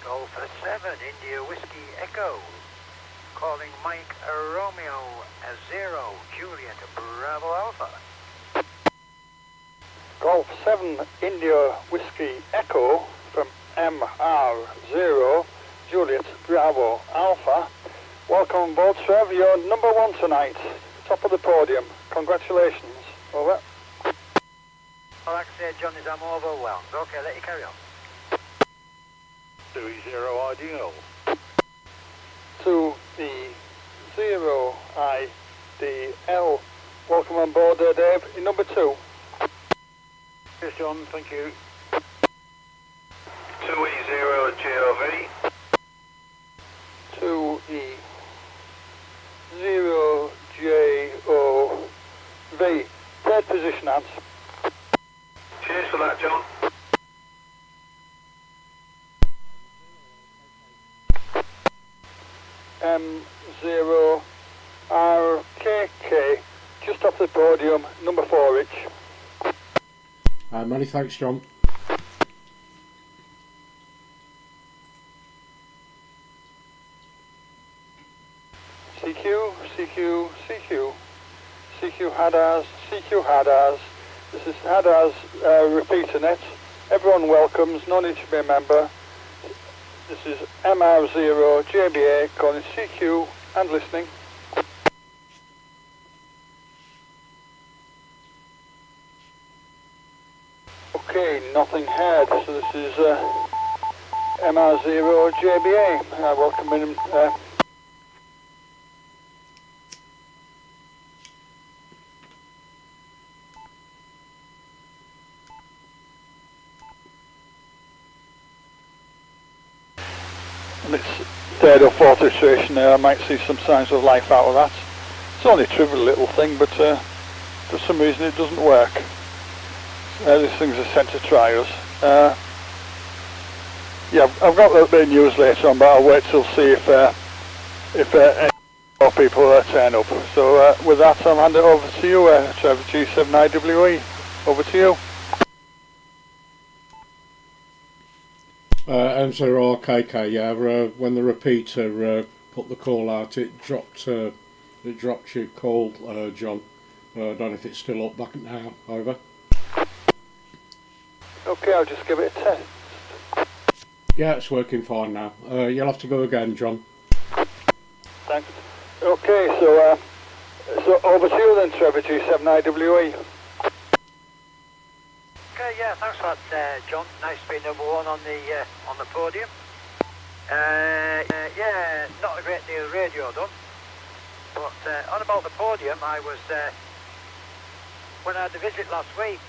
Golf 7, India Whiskey Echo. Calling Mike Romeo 0, Juliet Bravo Alpha. Golf 7, India Whiskey Echo from MR0, Juliet Bravo Alpha. Welcome on board, Trev. You're number 1 tonight. Top of the podium. Congratulations. Over. Well, like I said, John, I'm overwhelmed. Okay, let you carry on. 2-0 ideal. 2-0 IDL. Welcome on board, Dave. In number 2. Yes, John, thank you. 2-0 GOV. 2-0 JOV. Third position, Hans. Cheers for that, John. M0 RKK, just off the podium, number 4, Rich. Many thanks, John. CQ, CQ, CQ, CQ HADARS, CQ HADARS. This is HADARS repeater net. Everyone welcomes, no need to be a member. This is MR0 JBA calling CQ and listening. Okay, nothing heard. So this is MR0 JBA. Welcome in. And it's third or fourth iteration there. I might see some signs of life out of that. It's only a trivial little thing, but for some reason it doesn't work. These things are sent to try us. Yeah, I've got a little bit of news later on, but I'll wait till see if any more people turn up. So with that, I'll hand it over to you, Trevor G7IWE. Over to you. M0RKK, yeah, when the repeater put the call out, it dropped your call, John. I don't know if it's still up back now, over. Okay, I'll just give it a test. Yeah, it's working fine now. You'll have to go again, John. Thanks. Okay, so over to you then, Trevor G7IWE. Okay, yeah, thanks for that, John. Nice to be number 1 on the podium. Yeah, not a great deal of radio done, but on about the podium, I was when I had the visit last week.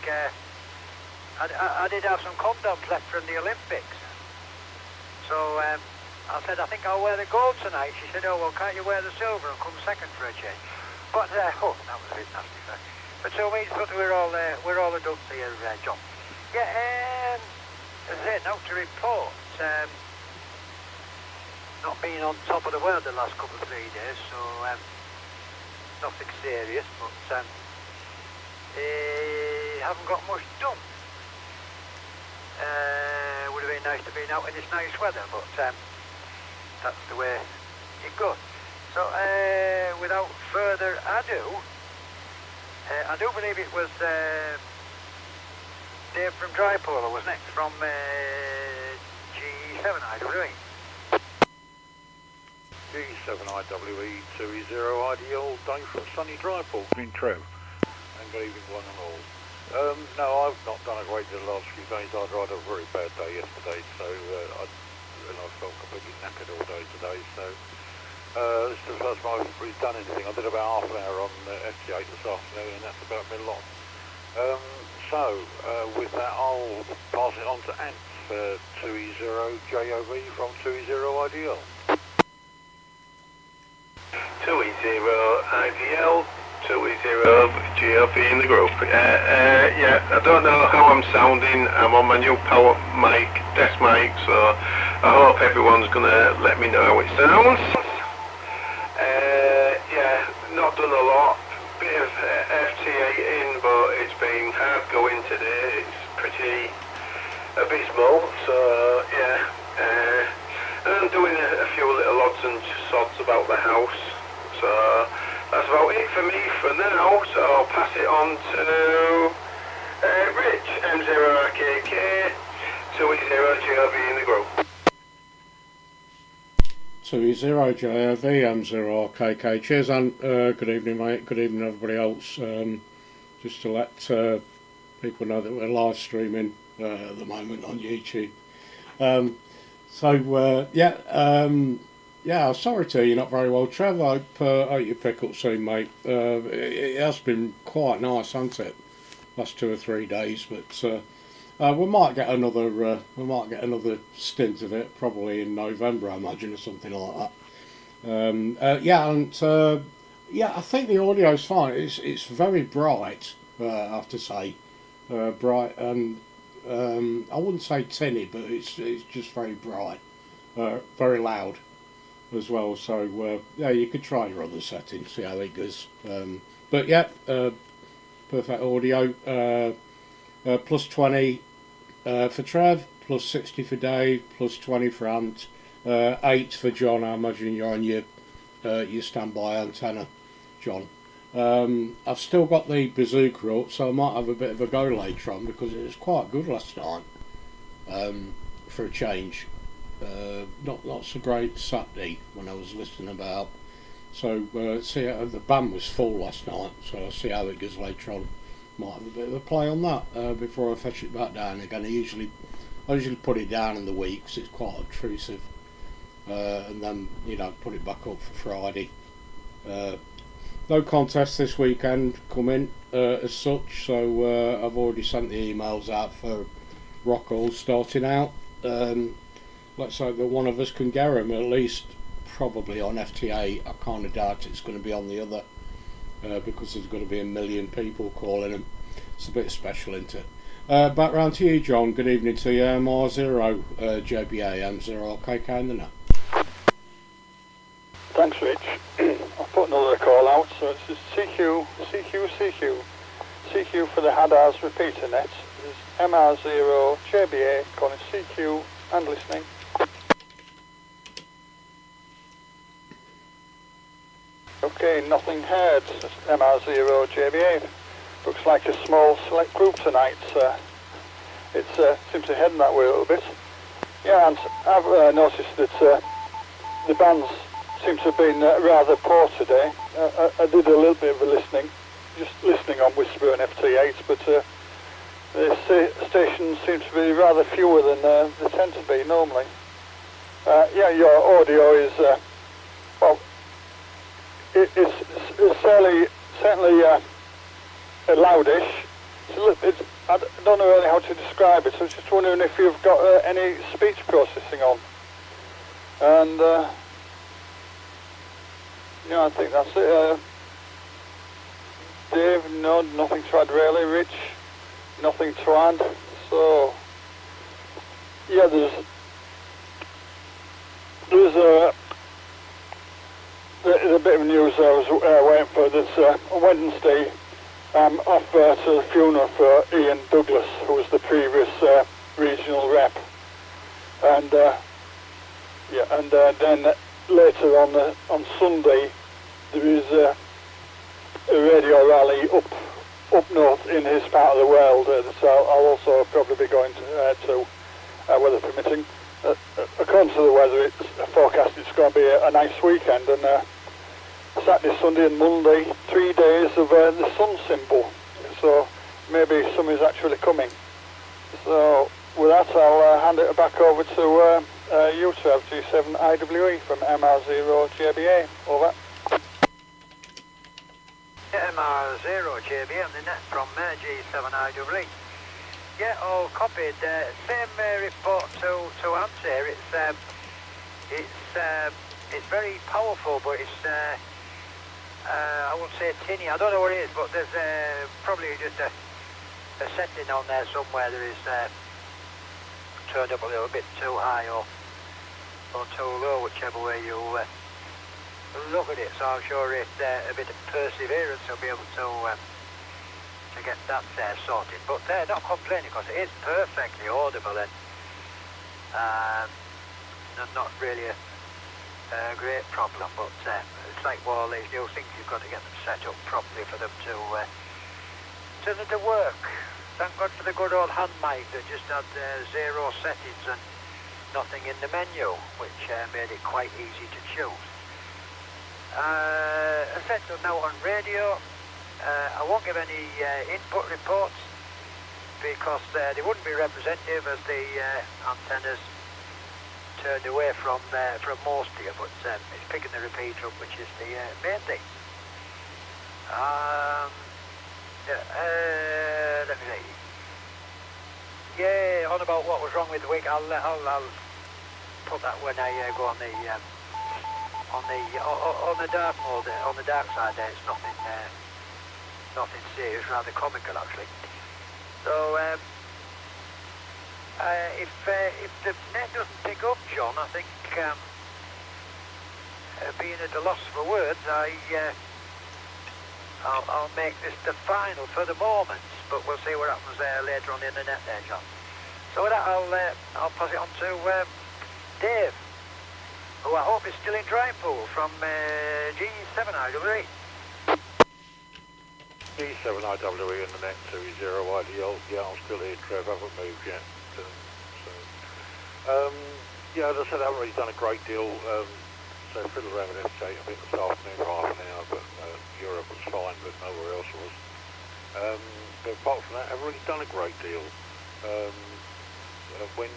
I did have some condoms left from the Olympics, so I said, I think I'll wear the gold tonight. She said, oh well, can't you wear the silver and come second for a change? But oh, that was a bit nasty. But so means, but we're all adults here, John. Yeah, as I say, now to report, not being on top of the world the last couple of 3 days, so nothing serious, but haven't got much done. Would have been nice to be out in this nice weather, but that's the way it goes. So without further ado, I do believe it was Dave from Drypola, wasn't it? From G7IWE. G7IWE 2-0 ideal, Dave from sunny Drypool, Green Trev. And good evening one and all. No, I've not done a great deal the last few days. I'd had a very bad day yesterday, so I felt completely knackered all day today. So this is the first time I've really done anything. I did about half an hour on FT8 this afternoon, and that's about me lot. With that, I'll pass it on to Ant for 2-0 JOV from 2-0 IDL. 2-0 IDL. 2-0 GLP in the group. Yeah, I don't know how I'm sounding. I'm on my new power mic, desk mic, so I hope everyone's going to let me know how it sounds. Yeah, not done a lot. Bit of FT8 in, but it's been hard going today. It's pretty abysmal, so yeah. and doing a few little odds and sods about the house. So that's about it for me for now. So I'll pass it on to Rich, M0RKK, 2E0GRV in the group. 2E0JRV, M0RKK. Cheers, and good evening, mate. Good evening, everybody else. Just to let people know that we're live streaming at the moment on YouTube. Yeah, sorry to hear you're not very well, Trev. I hope you pick up soon, mate. It has been quite nice, hasn't it? Last 2 or 3 days, but we might get another stint of it, probably in November, I imagine, or something like that. I think the audio's fine. It's very bright, I have to say, bright, and I wouldn't say tinny, but it's just very bright, very loud as well. So yeah, you could try your other settings, see how it goes. But yeah, perfect audio. Plus 20 for Trev, plus 60 for Dave, plus 20 for Ant, 8 for John. I imagine you're on your standby antenna, John. I've still got the bazooka up, so I might have a bit of a go later on, because it was quite good last night, for a change. Not so great Saturday when I was listening about. So the band was full last night, so I'll see how it goes later on. Might have a bit of a play on that before I fetch it back down again. I usually put it down in the week because it's quite obtrusive, and then put it back up for Friday. No contest this weekend coming as such, so I've already sent the emails out for Rockall starting out. Let's hope that one of us can get him, at least probably on FTA. I kind of doubt it's going to be on the other, because there's going to be a million people calling him. It's a bit special, isn't it? Back round to you, John. Good evening to you. MR0 JBA M0RKK in the net. Thanks, Rich. I'll put another call out. So it's CQ for the HADARS repeater net. This is MR0 JBA calling CQ and listening. Okay, nothing heard. MR0 JBA. Looks like a small select group tonight. It seems to be heading that way a little bit. Yeah, and I've noticed that the bands seem to have been rather poor today. I did a little bit of listening, just listening on Whisper and FT8, but the stations seem to be rather fewer than they tend to be normally. Yeah, your audio is, it's certainly loudish. It's a little bit, I don't know really how to describe it, so I was just wondering if you've got any speech processing on. And I think that's it. Dave, no, nothing to add really. Rich, nothing to add. So, yeah, there's a bit of news I was waiting for. This Wednesday, I'm off to the funeral for Ian Douglas, who was the previous regional rep, and then later on Sunday there is a radio rally up north in his part of the world, so I'll also probably be going to weather permitting. According to the weather, it's forecast it's going to be a nice weekend, and Saturday, Sunday and Monday, 3 days of the sun symbol, so maybe summer's actually coming. So with that, I'll hand it back over to you, Trev, G7IWE from MR0JBA. Over. MR0JBA on the net from G7IWE. Yeah, all copied. Same report to answer. It's very powerful, but it's I won't say tinny. I don't know what it is, but there's probably just a setting on there somewhere that is turned up a little bit too high or too low, whichever way you look at it. So I'm sure it's a bit of perseverance will be able to get that sorted. But not complaining, because it is perfectly audible. And not really a great problem, but it's like all these new things, you've got to get them set up properly for them to work. Thank God for the good old hand mic that just had 0 settings and nothing in the menu, which made it quite easy to choose. I said to now on radio, I won't give any input reports because they wouldn't be representative as the antennas turned away from most here, but it's picking the repeater up, which is the main thing. Let me see. Yeah, on about what was wrong with the wig, I'll put that when I go on the dark mode, on the dark side there. It's nothing serious, rather comical actually. So if the net doesn't pick up, John, I think being at a loss for words, I'll make this the final for the moment, but we'll see what happens later on in the net there, John. So with that, I'll pass it on to Dave, who I hope is still in Drypool from G7IWE. G7IWE in the net 20IDL. Yeah, I'm still here, Trev. I haven't moved yet. Yeah, as I said, I haven't really done a great deal. So I fiddled around with FJ a bit this afternoon for half an hour, but Europe was fine, but nowhere else was. But apart from that, I haven't really done a great deal. When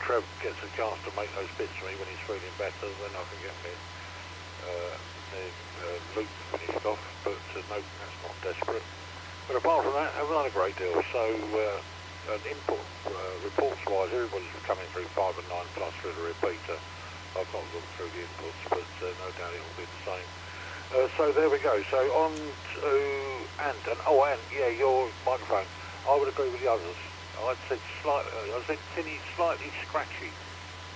Trev gets a chance to make those bits for me when he's feeling better, then I can get me loop finished off, but no, that's not desperate. But apart from that, I haven't done a great deal. So input reports-wise, everybody's coming through 5 and 9 plus through the repeater. I've not looked through the inputs, but no doubt it will be the same. So there we go. So on to Ant. Oh, Ant, yeah, your microphone. I would agree with the others. I said tinny, slightly scratchy,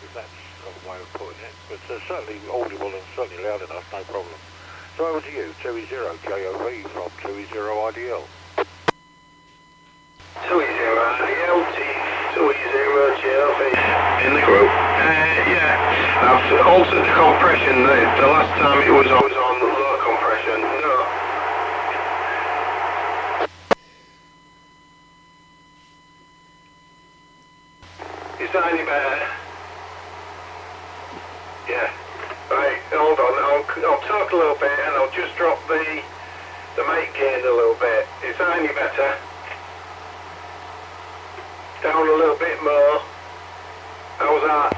if that's a way of putting it. But certainly audible and certainly loud enough, no problem. So over to you, 2E0JOV from 2E0IDL. 2E0IDL, 2E0JOV in the group. Yeah, I've altered the compression. The last time it was always on low compression. No. Is that any better? Yeah. Right, hold on. I'll talk a little bit and I'll just drop the mic gain a little bit. Is that any better? Down a little bit more. How's that?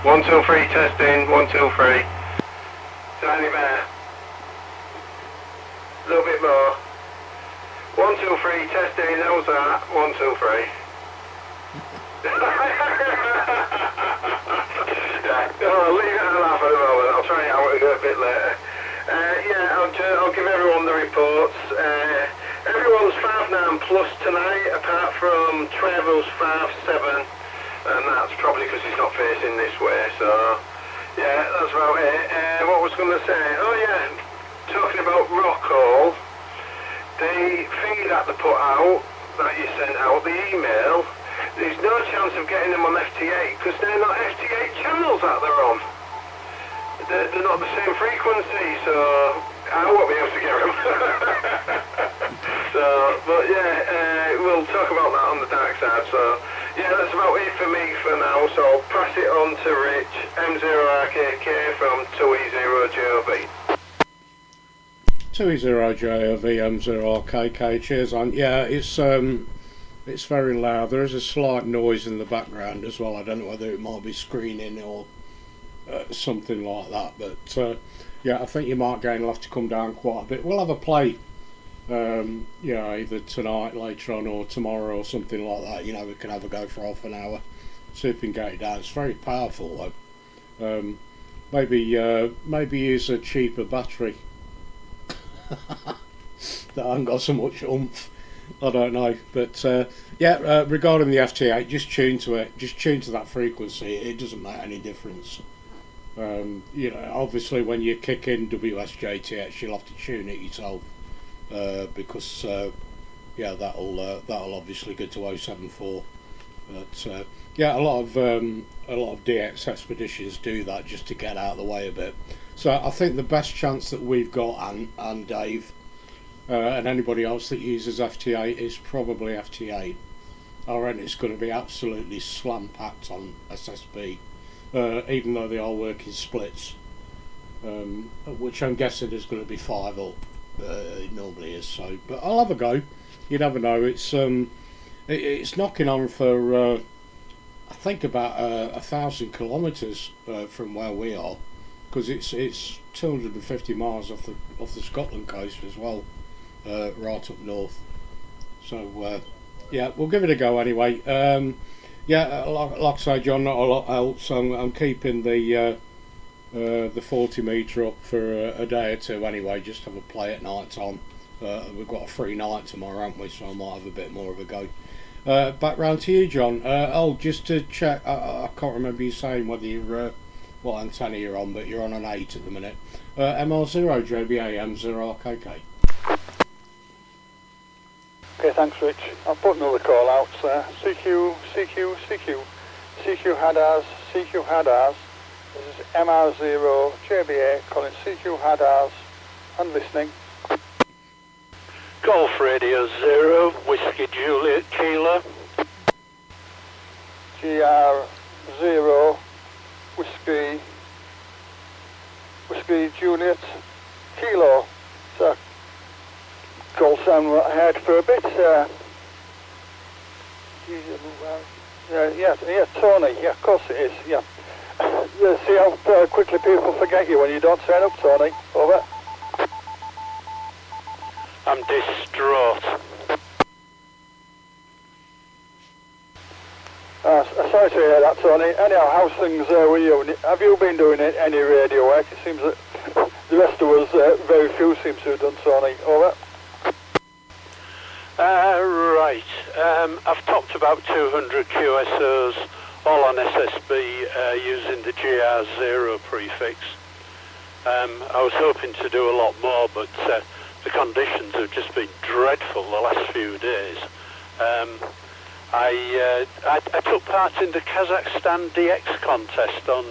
1, 2, 3, testing. 1, 2, 3. Is that any better? A little bit more. 1, 2, 3, testing. How's that? 1, 2, 3. Yeah, I'll leave it at that for the moment. I'll try it out a bit later. Yeah, I'll give everyone the reports. Everyone's 5.9 plus tonight, apart from Trevor's 5.7, and that's probably because he's not facing this way. So, yeah, that's about it. What was I going to say? Oh yeah, talking about Rockall, the feed that they put out, that you sent out, the email. There's no chance of getting them on FT8 because they're not FT8 channels that they're on. They're not the same frequency, so I won't be able to get them. So, but yeah, we'll talk about that on the dark side. So, yeah, that's about it for me for now. So I'll pass it on to Rich, M0RKK from 2E0JOV. 2E0JOV, M0RKK, cheers on. Yeah, it's very loud. There is a slight noise in the background as well. I don't know whether it might be screening or something like that, but yeah, I think your mark gain will have to come down quite a bit. We'll have a play, yeah, either tonight, later on, or tomorrow, or something like that. You know, we can have a go for half an hour, see if we can get it down. It's very powerful though. Maybe use a cheaper battery that hasn't got so much oomph. I don't know, but yeah, regarding the FT8, just tune to it, just tune to that frequency. It doesn't make any difference. You know, obviously when you kick in WSJTX, you'll have to tune it yourself, because yeah, that'll obviously go to 074 But yeah, a lot of DX expeditions do that just to get out of the way a bit. So I think the best chance that we've got, and Dave, and anybody else that uses FT8 is probably FT8. I reckon it's going to be absolutely slam packed on SSB, even though they are working splits, which I'm guessing is going to be 5 up. It normally is. So, but I'll have a go. You never know. It's knocking on for I think about 1,000 kilometres from where we are, because it's 250 miles off the Scotland coast as well, right up north. So yeah, we'll give it a go anyway. Yeah, like I say, John, not a lot else. I'm keeping the 40 metre up for a day or two anyway, just have a play at night time. We've got a free night tomorrow, haven't we? So I might have a bit more of a go. Back round to you, John. Just to check, I can't remember you saying whether you're what antenna you're on, but you're on an 8 at the minute. ML0 JBA M0 RKK. Okay, thanks, Rich. I'll put another call out. CQ HADARS. This is MR0 JBA calling CQ HADARS and listening. Golf Radio 0, Whiskey Juliet Kilo. GR0 Whiskey Juliet Kilo. So call sound what I heard for a bit. Yeah, Tony. Yeah, of course it is. Yeah. See how quickly people forget you when you don't turn up, Tony. Over. I'm distraught. Sorry to hear that, Tony. Anyhow, how's things with you? Have you been doing any radio work? It seems that the rest of us, very few seem to have done, Tony. Over. Right. I've topped about 200 QSOs, all on SSB, using the GR0 prefix. I was hoping to do a lot more, but the conditions have just been dreadful the last few days. I took part in the Kazakhstan DX contest on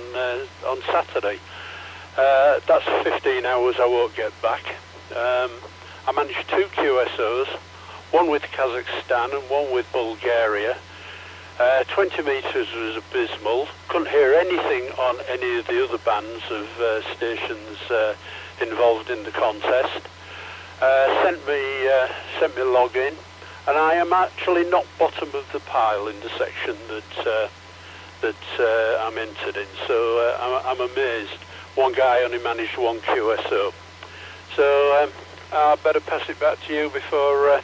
Saturday. That's 15 hours I won't get back. I managed 2 QSOs, one with Kazakhstan and one with Bulgaria. 20 metres was abysmal. Couldn't hear anything on any of the other bands of stations involved in the contest. Sent me login, and I am actually not bottom of the pile in the section that I'm entered in. So I'm amazed. One guy only managed 1 QSO. So I better pass it back to you before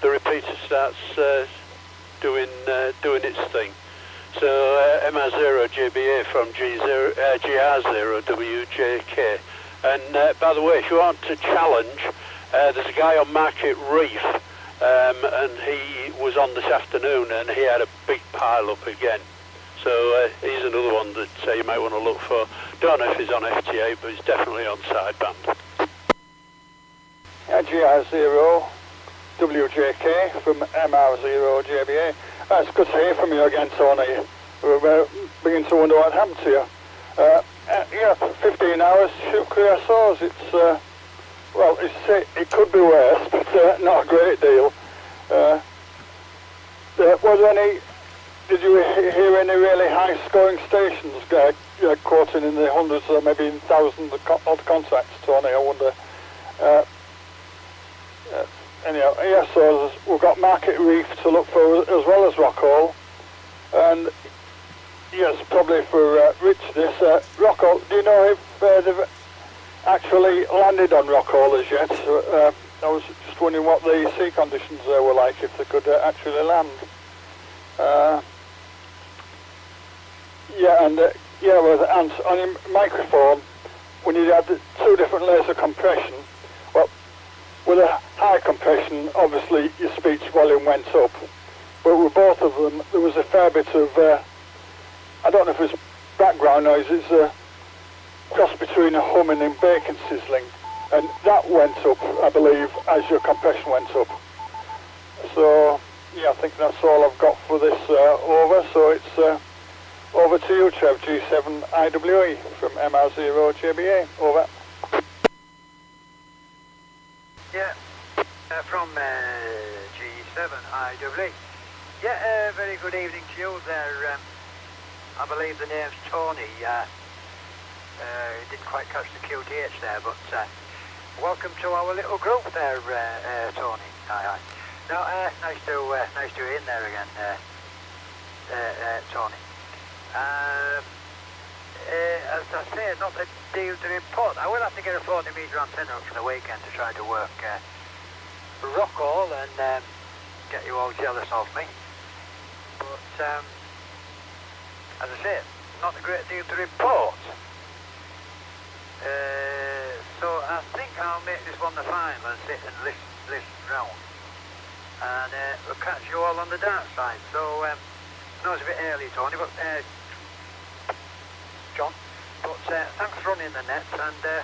the repeater starts doing its thing. So MR0 JBA from GR0 WJK. And by the way, if you want to challenge, there's a guy on Market Reef, and he was on this afternoon, and he had a big pile up again. So he's another one that you might want to look for. Don't know if he's on FTA, but he's definitely on sideband. GR0 WJK from MR0 JBA. It's good to hear from you again, Tony. We're beginning to wonder what happened to you. Yeah, 15 hours, 2 QSOs. It's well, it could be worse, but not a great deal. Was any? Did you hear any really high-scoring stations quoting in the hundreds or maybe in thousands of odd contacts, Tony? I wonder. Anyhow, yeah, so we've got Market Reef to look for as well as Rockall. And yes, probably for Rich this. Rockall, do you know if they've actually landed on Rockall as yet? I was just wondering what the sea conditions there were like, if they could actually land. Yeah, and on your microphone, when you had 2 different layers of compression, well, with a high compression, obviously your speech volume went up, but with both of them, there was a fair bit of, I don't know if it was background noise, it's a cross between a humming and bacon sizzling, and that went up, I believe, as your compression went up. So, Yeah, I think that's all I've got for this over, so it's over to you, Trev, G7IWE from MR0JBA, over. Yeah, from G7IWE. Yeah, very good evening to you there. I believe the name's Tony. Didn't quite catch the QTH there, but welcome to our little group there, Tony. Hi. No, nice to be in there again, Tony. As I say, not a deal to report. I will have to get a 40 metre antenna up for the weekend to try to work rock all and get you all jealous of me. But as I say, not a great deal to report. So I think I'll make this one the final and sit and listen round. And we'll catch you all on the dark side. So I know it's a bit early, Tony, but John, but thanks for running the net and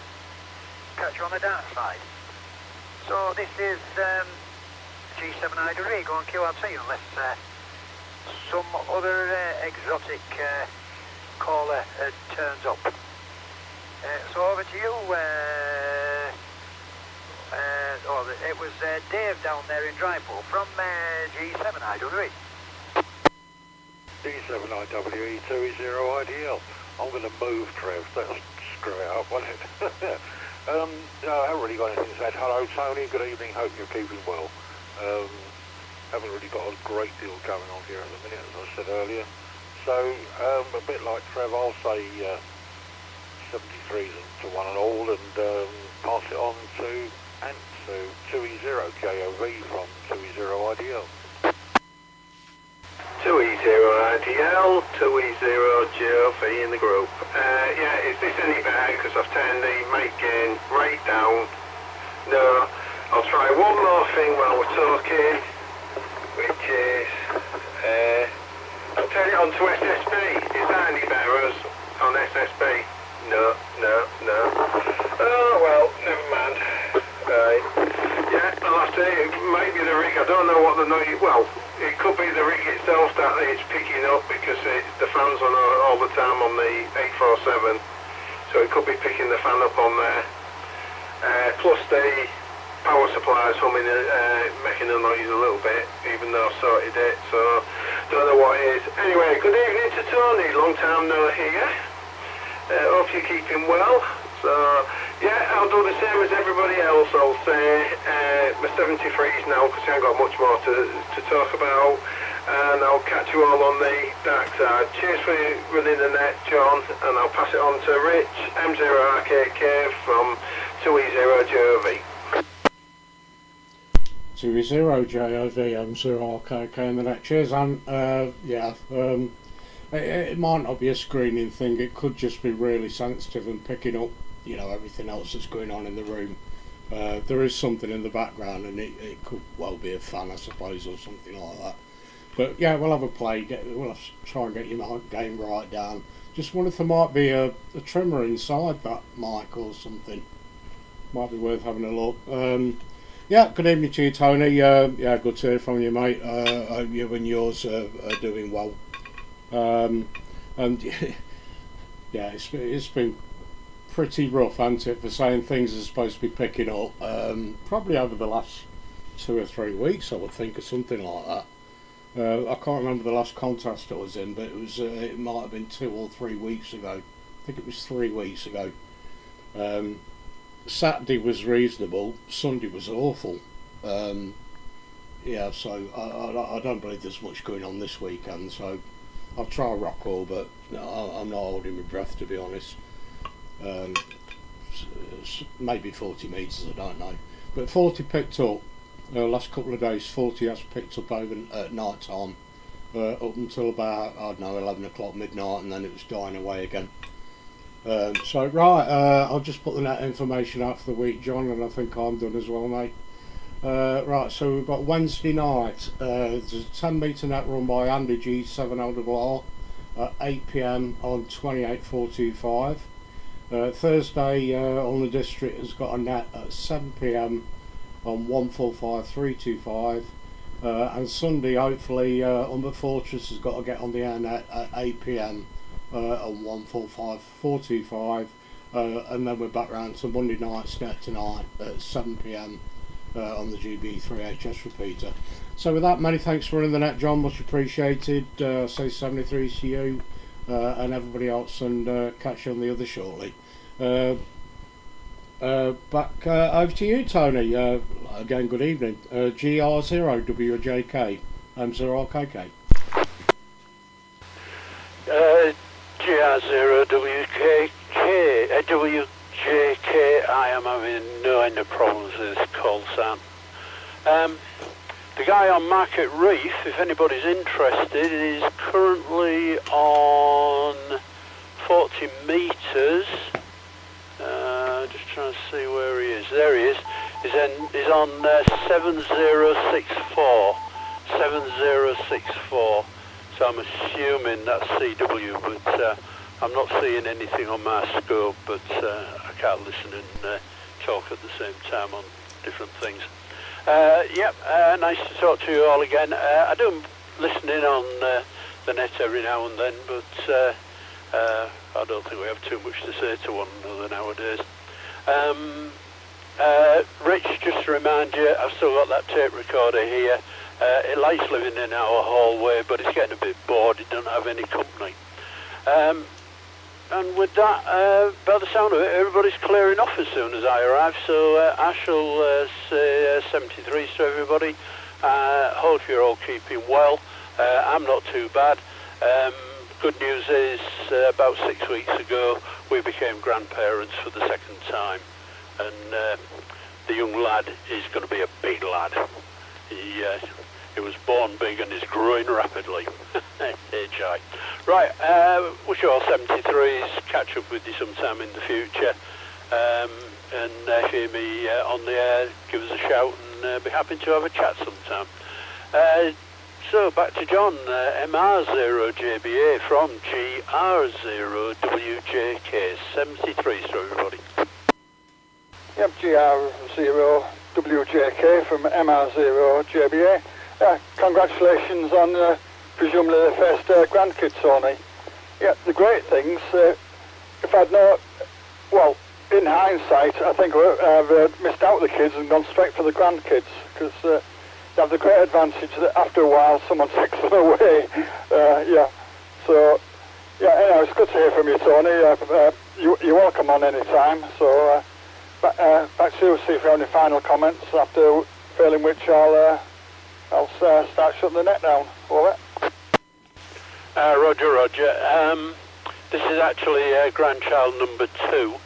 catch you on the dark side. So this is G7IWE going QRT unless some other exotic caller turns up. So over to you. It was Dave down there in Drypool from G7IWE. G7IWE 20IDL. I'm going to move, Trev. That'll screw it up, won't it? No, I haven't really got anything to say. Hello, Tony. Good evening. Hope you're keeping well. Haven't really got a great deal going on here at the minute, as I said earlier. So, a bit like Trev, I'll say 73s to one and all, and pass it on to Ant, to 2E0JOV from 2E0IDL. 2E0IDL, 2E0JOV in the group. Yeah, is this any better? Because I've turned the mic gain right down. No, I'll try one more thing while we're talking, which is, I'll turn it on to SSB. Is that any better as on SSB? No. Oh, well, never mind. Right. Yeah, I'll have to, it might be the rig, I don't know what the noise, well, it could be the rig itself that it's picking up because the fan's on all the time on the 847, so it could be picking the fan up on there. Plus the power supply is humming, making a noise a little bit, even though I've sorted it, so don't know what it is. Anyway, good evening to Tony, long time no here. Hope you're keeping well. So, yeah, I'll do the same as everybody else. I'll say my 73s now because I haven't got much more to talk about. And I'll catch you all on the dark side. Cheers for running the net, John. And I'll pass it on to Rich, M0RKK from 2E0JOV. 2E0JOV, M0RKK in the net. Cheers, and it might not be a screening thing, it could just be really sensitive and picking up, everything else that's going on in the room. There is something in the background and it could well be a fan, I suppose, or something like that. But yeah, we'll have a play, we'll have to try and get your game right down. Just wonder if there might be a trimmer inside that mic or something. Might be worth having a look. Yeah, good evening to you, Tony. Yeah, good to hear from you, mate. I hope you and yours are doing well. And yeah, it's been pretty rough, hasn't it, for saying things are supposed to be picking up. Probably over the last 2 or 3 weeks, I would think, or something like that. I can't remember the last contest I was in, but it might have been 2 or 3 weeks ago. I think it was 3 weeks ago. Saturday was reasonable, Sunday was awful. Yeah, so I don't believe there's much going on this weekend, so I'll try a rock all, but I'm not holding my breath, to be honest. Maybe 40 metres, I don't know. But 40 picked up, last couple of days 40 has picked up over at night time, up until about, I don't know, 11 o'clock midnight, and then it was dying away again. So right, I'll just put the net information out for the week, John, and I think I'm done as well, mate. Right, so we've got Wednesday night, there's a 10 metre net run by Andy G7LRR at 8 PM on 28425. Thursday on the district has got a net at 7 PM on 145325, and Sunday, hopefully, Umber Fortress has got to get on the air at 8 p.m. On 145.45, and then we're back round to Monday night's net tonight at 7 p.m. On the GB3HS repeater. So with that, many thanks for running the net, John, much appreciated. Say 73 to you and everybody else, and catch you on the other shortly. Back over to you, Tony. Again, good evening. GR0WJK, M0RKK. GR0WJK, I am having no end of problems with this call sign. The guy on Market Reef, if anybody's interested, is currently on 40 metres. Just trying to see where he is. There he is. He's on 7064. 7064. So I'm assuming that's CW, but I'm not seeing anything on my scope, but I can't listen and talk at the same time on different things. Nice to talk to you all again. I do listen in on the net every now and then, but I don't think we have too much to say to one another nowadays. Rich, just to remind you, I've still got that tape recorder here. It likes living in our hallway, but it's getting a bit bored. It doesn't have any company. And with that, by the sound of it, everybody's clearing off as soon as I arrive. So I shall say 73s to everybody. Hope you're all keeping well. I'm not too bad. Good news is, about 6 weeks ago, we became grandparents for the second time. And the young lad is going to be a big lad. He was born big and is growing rapidly. HI. Right, wish you all 73s. Catch up with you sometime in the future. And if you hear me on the air, give us a shout and be happy to have a chat sometime. So back to John, MR0JBA from GR0WJK, 73s to everybody. Yep, GR0WJK from MR0JBA. Congratulations on presumably the first grandkids, Tony. Yeah, the great things, if I'd known, well, in hindsight, I think I've missed out the kids and gone straight for the grandkids, because they have the great advantage that after a while someone takes them away. So anyway, it's good to hear from you, Tony. You're welcome on any time. So back to you, see if you have any final comments, after failing which I'll start shutting the net down. Over. Roger. This is actually grandchild number 2.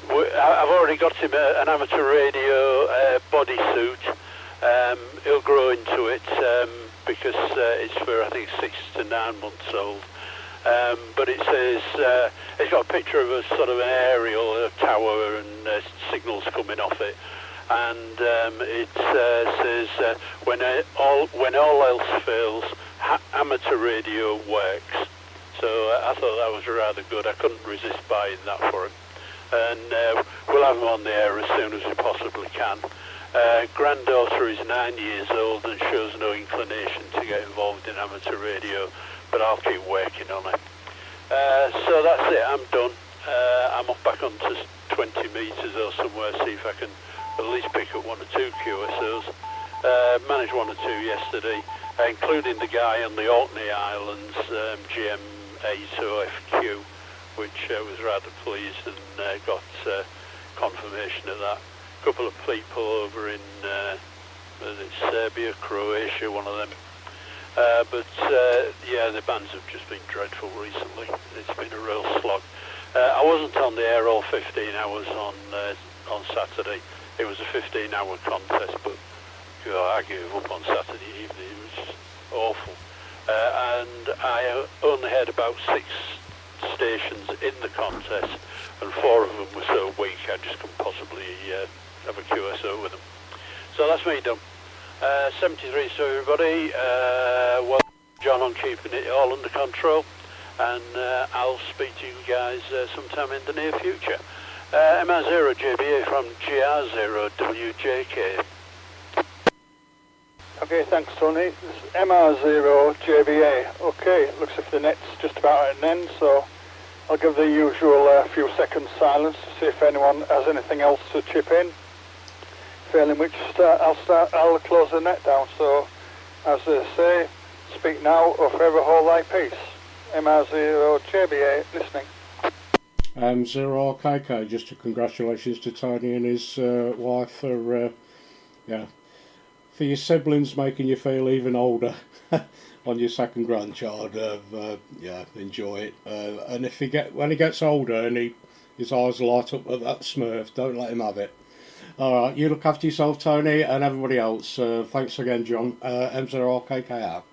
I've already got him an amateur radio bodysuit. He'll grow into it because it's for, I think, 6 to 9 months old. But it says, it's got a picture of a sort of an aerial tower and signals coming off it. And it says, when all else fails, amateur radio works. So I thought that was rather good. I couldn't resist buying that for him. And we'll have him on the air as soon as we possibly can. Granddaughter is 9 years old and shows no inclination to get involved in amateur radio, but I'll keep working on it. So that's it, I'm done. I'm off back onto 20 metres or somewhere, see if I can at least pick up 1 or 2 QSOs. Managed 1 or 2 yesterday, including the guy on the Orkney Islands, GM80FQ, which was rather pleased and got confirmation of that. A couple of people over in Serbia, Croatia, one of them. The bands have just been dreadful recently. It's been a real slog. I wasn't on the air all 15 hours on Saturday. It was a 15-hour contest, but I gave up on Saturday evening. It was just awful. And I only had about 6 stations in the contest, and 4 of them were so weak I just couldn't possibly have a QSO with them. So that's me done. 73 to everybody. Well, John on keeping it all under control, and I'll speak to you guys sometime in the near future. MR0JBA from GR0WJK. Okay, thanks Tony. This is MR0JBA. Okay, looks as if the net's just about at an end, so I'll give the usual few seconds silence to see if anyone has anything else to chip in. Failing which, I'll close the net down. So, as they say, speak now or forever hold thy peace. MR0JBA listening. Zero RKK, just a congratulations to Tony and his wife for for your siblings making you feel even older on your second grandchild. Enjoy it. And if when he gets older and his eyes light up at that Smurf, don't let him have it. Alright, you look after yourself, Tony, and everybody else. Thanks again, John. M0RKK out.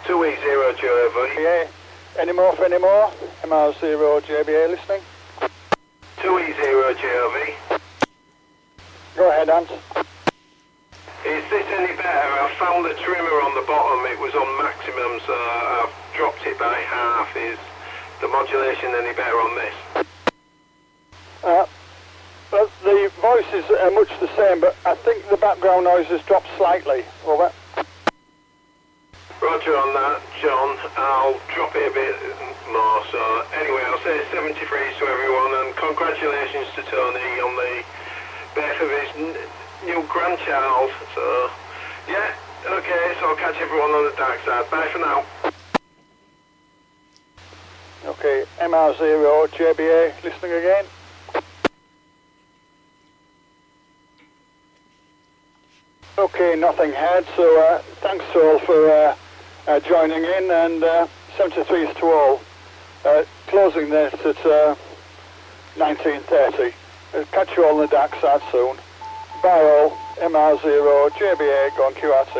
2E0 JB. Yeah. Any more? MR0JBA listening. 2E0 JB. Go ahead, Ant. Is this any better? I found the trimmer on the bottom. It was on maximum, so I've dropped it by half. Is the modulation any better on this? Well, the voices are much the same, but I think the background noise has dropped slightly. Over. Roger on that, John. I'll drop it a bit more. So anyway, I'll say 73 to everyone, and congratulations to Tony on the birth of his new grandchild. So yeah, okay. So I'll catch everyone on the dark side. Bye for now. Okay, MR0JBA listening again. Okay, nothing heard, so thanks to all for joining in, and 73s to all. Closing this at 19:30. Catch you all on the dark side soon. Bye all, MR0JBA, go on QRT.